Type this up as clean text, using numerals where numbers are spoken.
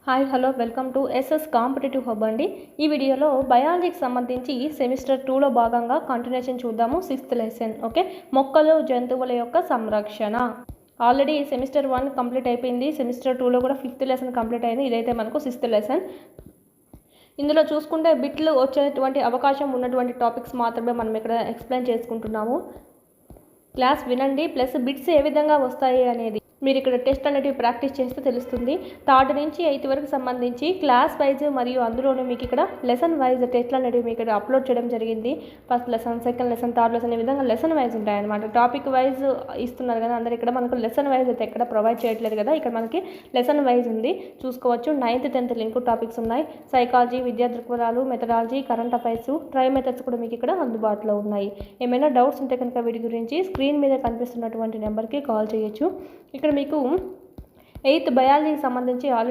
Hi hello welcome to SS competitive hub అండి. ఈ వీడియోలో బయాలజీకి సంబంధించి సెమిస్టర్ 2లో భాగంగా కంటిన్యూషన్ చూద్దాము. 6th lesson. ఓకే, మొక్కలు జంతువుల యొక్క సంరక్షణ. ఆల్రెడీ సెమిస్టర్ 1 కంప్లీట్ అయిపోయింది. సెమిస్టర్ 2లో కూడా 5th లెసన్ కంప్లీట్ అయింది. ఇదైతే మనకు 6th లెసన్. ఇందులో చూసుకుంటే బిట్లు వచ్చేటువంటి అవకాశం ఉన్నటువంటి టాపిక్స్ మాత్రమే మనం ఇక్కడ ఎక్స్ప్లెయిన్ చేసుకుంటున్నాము. క్లాస్ వినండి, ప్లస్ బిట్స్ ఏ విధంగా వస్తాయి అనేది మీరు ఇక్కడ టెస్ట్ అనేటివి ప్రాక్టీస్ చేస్తే తెలుస్తుంది. 3rd నుంచి 8th వరకు సంబంధించి క్లాస్ వైజ్ మరియు అందులోనే మీకు ఇక్కడ లెసన్ వైజ్ టెస్ట్లు అనేటివి మీకు ఇక్కడ అప్లోడ్ చేయడం జరిగింది. First lesson, second lesson, 3rd lesson ఈ విధంగా లెసన్ వైజ్ ఉంటాయన్నమాట. టాపిక్ వైజ్ ఇస్తున్నారు కదా అందరు, ఇక్కడ మనకు లెసన్ వైజ్ అయితే ఎక్కడ ప్రొవైడ్ చేయట్లేదు కదా, ఇక్కడ మనకి లెసన్ వైజ్ ఉంది చూసుకోవచ్చు. 9th 10th లింక్ టాపిక్స్ ఉన్నాయి. సైకాలజీ, విద్యా దృక్పథాలు, methodology, current affairs, try methods కూడా మీకు ఇక్కడ అందుబాటులో ఉన్నాయి. ఏమైనా డౌట్స్ ఉంటే కనుక వీటి గురించి స్క్రీన్ మీద కనిపిస్తున్నటువంటి నెంబర్కి కాల్ చేయొచ్చు. ఇక్కడ మీకు 8th బయాలజీకి సంబంధించి